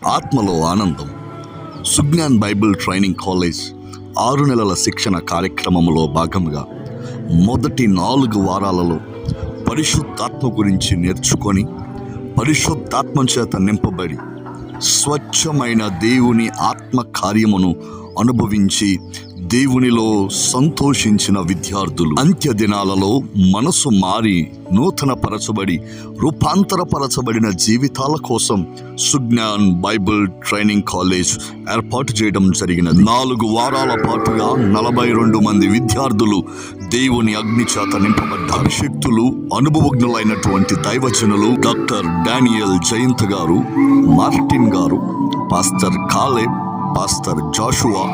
ఆత్మలో ఆనందం. Sujnan Bible training college 6 నెలల శిక్షణ కార్యక్రమంలో భాగంగా మొదటి 4 వారాలలో పరిశుద్ధాత్మ గురించి నేర్చుకొని పరిశుద్ధాత్మ చేత నింపబడి స్వచ్ఛమైన దేవుని ఆత్మ కార్యమును అనుభవించి దేవునిలో సంతోషించిన విద్యార్థులు అంత్య దినాలలో మనసు మారి నూతన పరచబడి రూపాంతరపరచబడిన జీవితాల కోసం సుజ్ఞాన్ బైబిల్ ట్రైనింగ్ కాలేజ్ ఏర్పాటు చేయడం జరిగినది. 4 వారాల పాటుగా 42 మంది విద్యార్థులు దేవుని అగ్ని చేత నింపబడ్డ అభిషిక్తులు, అనుభవజ్ఞులైనటువంటి దైవజనులు డాక్టర్ డానియల్ జయంత్ గారు, మార్టిన్ గారు, పాస్టర్ కాలేబ్, పాస్టర్ జాషువా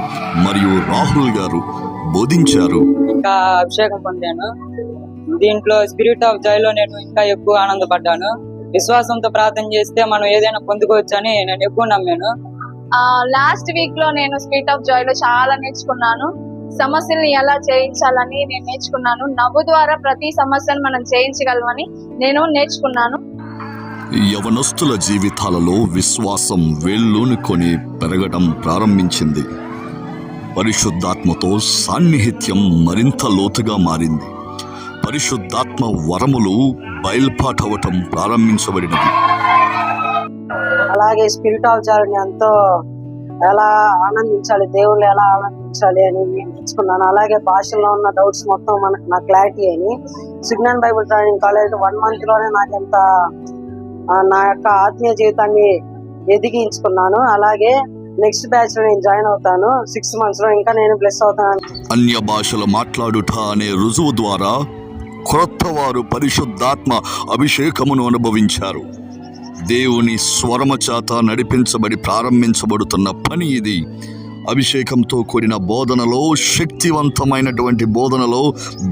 మరియు రాహుల్ గారు బోధించారు. ఇంకా అభిషేకం పొందాను. దీంట్లో స్పిరిట్ ఆఫ్ జాయ్ లో నేను ఇంకా ఎక్కువ ఆనందపడ్డాను. విశ్వాసంతో ప్రార్థన చేస్తే మనం ఏదైనా పొందుకోవచ్చని నేను ఎక్కువ నమ్మాను. లాస్ట్ వీక్ లో నేను స్పిరిట్ ఆఫ్ జాయ్ లో చాలా నేర్చుకున్నాను. సమస్యల్ని ఎలా జయించాలని నేను నేర్చుకున్నాను. నవ్వు ద్వారా ప్రతి సమస్యను మనం జయించగలమని నేను నేర్చుకున్నాను. యవనస్తుల జీవితాలలో విశ్వాసం వేళ్ళూనుకొని పెరగడం ప్రారంభించింది. పరిశుద్ధాత్మతో సాన్నిహిత్యం మరింత లోతుగా మారింది. పరిశుద్ధాత్మ వరములు బయల్పాటవటం ప్రారంభించబడినది. అలాగే స్పిరిట్ ఆఫ్ జాయ్ ఎంతో ఎలా ఆనందించాలి, దేవుళ్ళు ఎలా ఆనందించాలి అని నేను నేర్చుకున్నాను. అలాగే భాషలో ఉన్న డౌట్స్ మొత్తం నా క్లారిటీ అని Sujnan Bible training college 1 month లోనే నాకెంత నా యొక్క ఆత్మీయ జీవితాన్ని ఎదిగించుకున్నాను. అలాగే నెక్స్ట్ బ్యాచ్ లో నేను జాయిన్ అవుతాను. 6 months లో ఇంకా నేను బ్లెస్ అవుతాను. అన్య భాషలు మాట్లాడుట అనే రుజువు ద్వారా క్రొత్త వారు పరిశుద్ధాత్మ అభిషేకమును అనుభవించారు. దేవుని స్వరమ చేత నడిపించబడి ప్రారంభించబడుతున్న పని ఇది. అభిషేకంతో కూడిన బోధనలో, శక్తివంతమైనటువంటి బోధనలో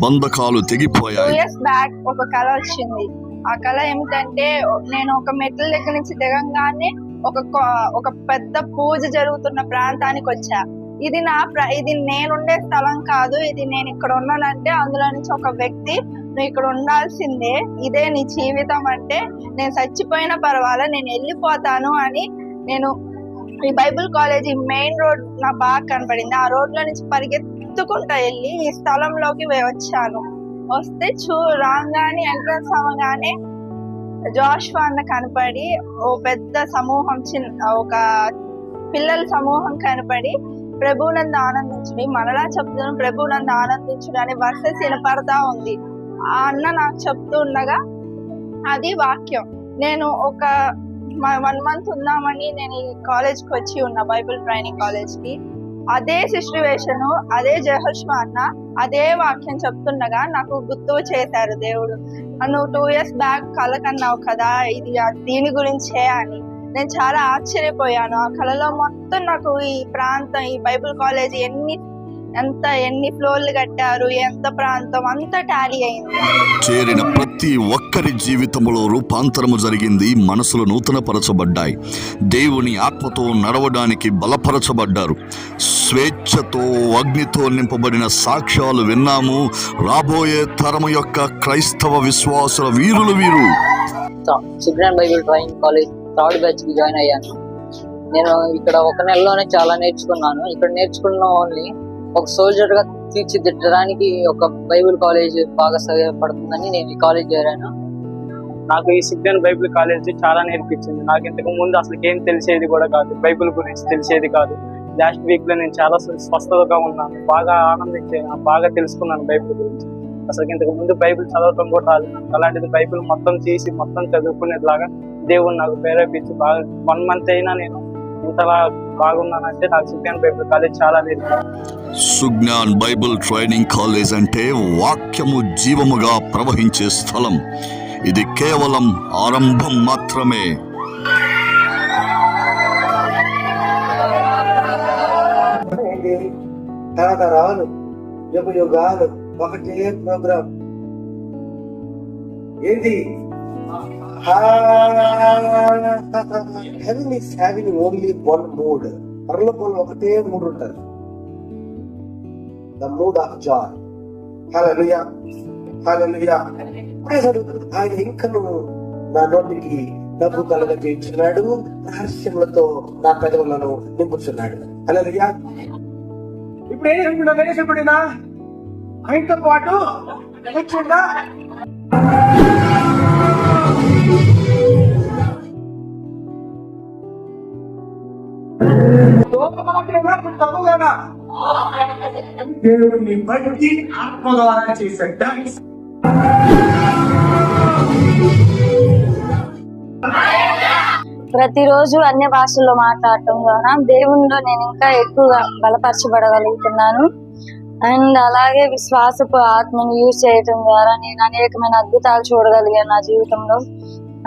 బంధకాలు తెగిపోయాయి. 2 years బ్యాక్ ఒక కళ వచ్చింది. ఆ కళ ఏమిటంటే, నేను ఒక మెట్ల దగ్గర నుంచి దిగంగానే ఒక పెద్ద పూజ జరుగుతున్న ప్రాంతానికి వచ్చా. ఇది నేనుండే స్థలం కాదు, ఇది నేను ఇక్కడ ఉన్నానంటే అందులో నుంచి ఒక వ్యక్తి, నువ్వు ఇక్కడ ఉండాల్సిందే, ఇదే నీ జీవితం అంటే, నేను చచ్చిపోయినా పర్వాలే, నేను వెళ్ళిపోతాను అని నేను ఈ బైబిల్ కాలేజీ మెయిన్ రోడ్ నాకు బాగా కనపడింది. ఆ రోడ్ లో నుంచి పరిగెత్తుకుంటా వెళ్ళి ఈ స్థలంలోకి వచ్చాను. వస్తే రాగానే ఎంట్రన్స్ అవ్వగానే జాషువా అన్న కనపడి ఓ పెద్ద సమూహం, ఒక పిల్లల సమూహం కనపడి, ప్రభువునందు ఆనందించుడి, మనలా చెప్తున్నాను ప్రభువునందు ఆనందించుడు అనే వర్సెస్ వినపడతా ఉంది. ఆ అన్న నాకు చెప్తూ ఉండగా అది వాక్యం. నేను ఒక 1 month ఉందామని నేను ఈ కాలేజ్కి వచ్చి ఉన్న బైబిల్ ట్రైనింగ్ కాలేజ్కి. అదే సిచ్యువేషన్, అదే జెహోషువ అన్న అదే వాక్యం చెప్తుండగా నాకు గుర్తు చేశారు దేవుడు. నువ్వు 2 years బ్యాక్ కళ కన్నావు కదా, ఇది దీని గురించే అని. నేను చాలా ఆశ్చర్యపోయాను. ఆ కళలో మొత్తం నాకు ఈ ప్రాంతం, ఈ బైబిల్ కాలేజ్ ఎన్ని ఫ్లోర్లు కట్టారు, ఎంత ప్రాంతం అంతా టాలీ అయింది. చేరిన ప్రతి ఒక్కరి జీవితంలో రూపాంతరము జరిగింది. మనసులు నూతన పరచబడ్డాయి. దేవుని ఆత్మతో నడవడానికి బలపరచబడ్డారు. స్వేచ్ఛతో, అగ్నితో నింపబడిన సాక్ష్యాలు విన్నాము. రాబోయే తరము యొక్క క్రైస్తవ విశ్వాసుల వీరులు వీరు. Sujnan Bible training college 3rd batch కి జాయిన్ అయ్యాను. నేను ఇక్కడ 1 నెలలోనే చాలా నేర్చుకున్నాను. ఇక్కడ నేర్చుకున్న ఓన్లీ ఒక సోల్జర్ గా తీర్చిదిద్దడానికి ఒక బైబిల్ కాలేజ్ బాగా సహాయపడుతుందని నేను ఈ కాలేజ్ చేరాను. నాకు ఈ సుజ్ఞాన్ బైబిల్ కాలేజ్ చాలా నేర్పించింది. నాకు ఇంతకు ముందు అసలు ఏం తెలిసేది కూడా కాదు, బైబిల్ గురించి తెలిసేది కాదు. లాస్ట్ వీక్ లో నేను చాలా స్వస్థతగా ఉన్నాను, బాగా ఆనందించాను, బాగా తెలుసుకున్నాను బైబిల్ గురించి. అసలు ఇంతకు ముందు బైబిల్ చదవటం కూడా రాదు. అలాంటిది బైబిల్ మొత్తం తీసి మొత్తం చదువుకునేలాగా దేవుడు నాకు ప్రేరేపించి బాగా 1 month అయినా నేను ఇంతలా బాగున్నానంటే నాకు సుజ్ఞాన్ బైబిల్ కాలేజ్ చాలా నేర్పించింది. సుజ్ఞాన్ బైబిల్ ట్రైనింగ్ కాలేజ్ అంటే వాక్యము జీవముగా ప్రవహించే స్థలం. ఇది కేవలం ఆరంభం మాత్రమే. తరతరాలు, యుగాలు ఒకటే ప్రోగ్రాం. ఏంటి? Heaven is having only one mood. పరలోకంలో ఒకటే మూడ్ ఉంటుంది, the mood of joy. హల్లెలూయా, హల్లెలూయా. ఆయన ఇంకా నువ్వు నా నోటికి డబ్బు కలగజేయించున్నాడు, రహస్యములతో నా పెదవులను నింపుచున్నాడు. హల్లెలూయా. ఇప్పుడు ఏం చెప్తున్నా చెప్పడినా ఆయనతో పాటు కూర్చుందా. తప్పుగా దేవుడిని బట్టి ఆత్మ ద్వారా చేసే డాన్స్. ప్రతిరోజు అన్య భాషల్లో మాట్లాడటం ద్వారా దేవునిలో నేను ఇంకా ఎక్కువగా బలపరచబడగలుగుతున్నాను. అండ్ అలాగే విశ్వాసపు ఆత్మను యూజ్ చేయటం ద్వారా నేను అనేకమైన అద్భుతాలు చూడగలిగాను నా జీవితంలో.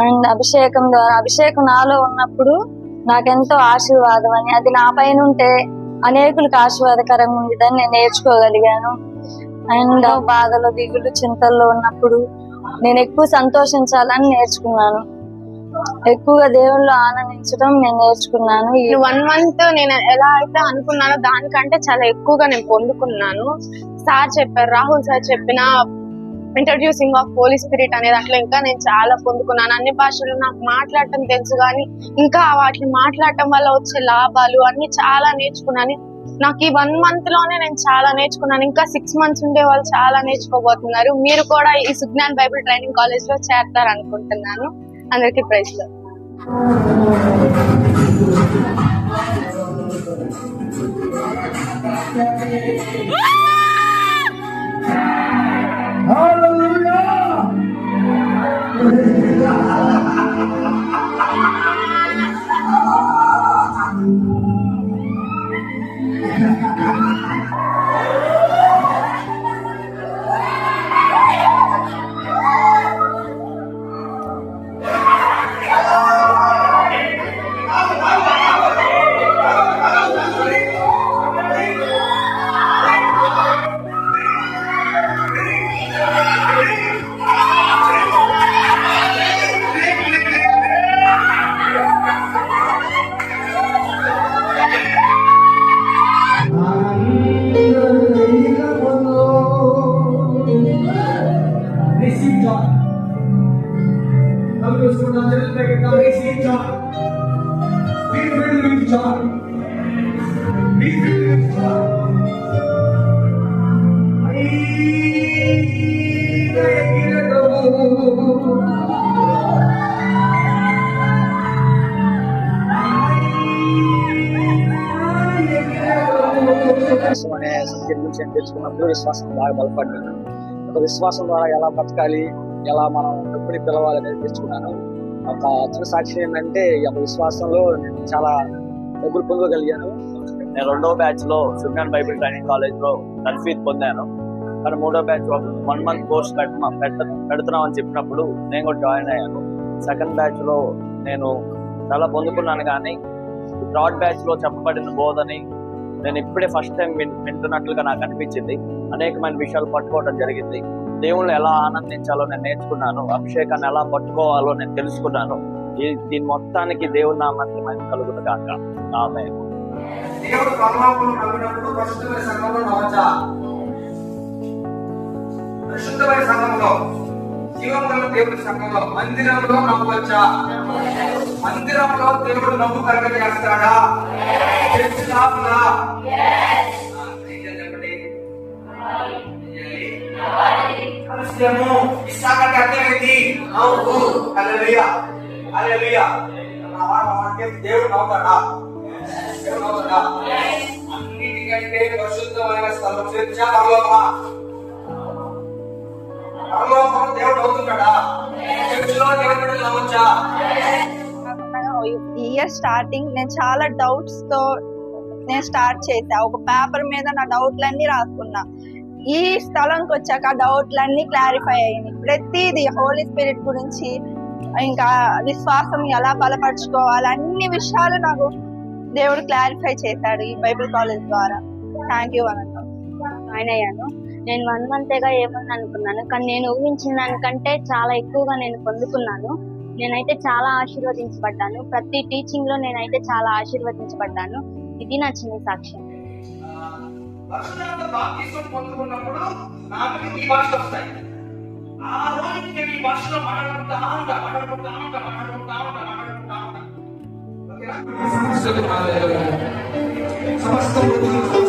అండ్ అభిషేకం నాలో ఉన్నప్పుడు నాకెంతో ఆశీర్వాదం అని, అది నా పైన ఉంటే అనేకులకు ఆశీర్వాదకరంగా ఉండేదని నేను నేర్చుకోగలిగాను. అండ్ బాధలు, దిగులు, చింతల్లో ఉన్నప్పుడు నేను ఎక్కువ సంతోషించాలని నేర్చుకున్నాను. ఎక్కువగా దేవుళ్ళు ఆనందించడం నేను నేర్చుకున్నాను. ఈ 1 month నేను ఎలా అయితే అనుకున్నానో దానికంటే చాలా ఎక్కువగా నేను పొందుకున్నాను. సార్ చెప్పారు, రాహుల్ సార్ చెప్పిన ఇంట్రడ్యూసింగ్ ఆఫ్ హోలీ స్పిరిట్ అనే దాంట్లో ఇంకా నేను చాలా పొందుకున్నాను. అన్ని భాషలు నాకు మాట్లాడటం తెలుసు, కానీ ఇంకా వాటిని మాట్లాడటం వల్ల వచ్చే లాభాలు అన్ని చాలా నేర్చుకున్నాను. నాకు ఈ 1 month లోనే నేను చాలా నేర్చుకున్నాను. ఇంకా 6 months ఉండే వాళ్ళు చాలా నేర్చుకోబోతున్నారు. మీరు కూడా ఈ సుజ్ఞాన్ బైబిల్ ట్రైనింగ్ కాలేజ్ లో చేరతారు అనుకుంటున్నాను. అందరికీ ప్రైజ్ లార్డ్. అనే సబ్జెక్ట్ గురించి నేను తెలుసుకున్నప్పుడు విశ్వాసం బాగా బలపడ్డాను. ఒక విశ్వాసం ద్వారా ఎలా బతకాలి, ఎలా మనం డబ్బుని పిలవాలి అనేది తెలుసుకున్నాను. ఒక చిన్న సాక్ష్యం ఏంటంటే, ఈ యొక్క విశ్వాసంలో నేను చాలా డబ్బులు పొందగలిగాను. నేను 2వ బ్యాచ్ లో సుజ్ఞాన్ బైబిల్ ట్రైనింగ్ కాలేజ్ లో తర్ఫీదు పొందాను. కానీ 3వ బ్యాచ్ 1 month కోర్స్ పెడుతున్నామని చెప్పినప్పుడు నేను కూడా జాయిన్ అయ్యాను. 2nd బ్యాచ్ లో నేను చాలా పొందుకున్నాను. కానీ 3rd బ్యాచ్ లో చెప్పబడిన బోధని నేను ఇప్పుడే ఫస్ట్ టైం వింటున్నట్లుగా నాకు అనిపించింది. అనేకమైన విషయాలు పట్టుకోవడం జరిగింది. దేవుళ్ళు ఎలా ఆనందించాలో నేను నేర్చుకున్నాను. అభిషేకాన్ని ఎలా పట్టుకోవాలో నేను తెలుసుకున్నాను. దీని మొత్తానికి దేవుని నామానికి మహిమ కలుగును గాక. ఆమేన్. దేవుడు పరలోకంలో నవ్వినప్పుడు పరిశుద్ధమైన సంఘంలో నవ్వచ్చా? పరిశుద్ధమైన సంఘంలో, జీవముగల దేవుడి సంఘంలో, మందిరంలో నవ్వచ్చా? మందిరంలో దేవుడు నవ్వు కలగజేస్తాడా? చర్చి లోపల చెప్పండి. రహస్యము ఇస్సాకంటే అర్థమైంది నవ్వు. హల్లెలూయా, హల్లెలూయా. దేవుడు నవ్వుతాడా? దేవుడు నవ్వుతాడా? అన్నిటికంటే పరిశుద్ధమైన స్థలం చర్చ పరలోకమా? పరలోకం దేవుడు నవ్వుతుంటాడా? చర్చిలో దేవుడు నవ్వచ్చా? ఇయర్ స్టార్టింగ్ నేను చాలా డౌట్స్ తో నేను స్టార్ట్ చేశా. ఒక పేపర్ మీద నా డౌట్లన్నీ రాసుకున్నా. ఈ స్థలంకి వచ్చాక డౌట్లన్నీ క్లారిఫై అయ్యింది. ప్రతిదీ హోలీ స్పిరిట్ గురించి, ఇంకా విశ్వాసం ఎలా బలపరుచుకోవాలి, అన్ని విషయాలు నాకు దేవుడు క్లారిఫై చేశాడు ఈ బైబిల్ కాలేజ్ ద్వారా. Thank you Anantha. జాయిన్ అయ్యాను. నేను 1 month ఏముంది అనుకున్నాను, కానీ నేను ఊహించిన దానికంటే చాలా ఎక్కువగా నేను పొందుకున్నాను. నేనైతే చాలా ఆశీర్వదించబడ్డాను. ప్రతి టీచింగ్ లో నేనైతే చాలా ఆశీర్వదించబడ్డాను. ఇది నా చిన్న సాక్ష్యం. బాప్తిసం పొందుకున్నప్పుడు నాకు ఈ భాష వస్తాయి. ఆ రోజు నేను ఈ భాషలో మాట్లాడుకుంటా ఉంటా. ఓకేనా? సమస్తం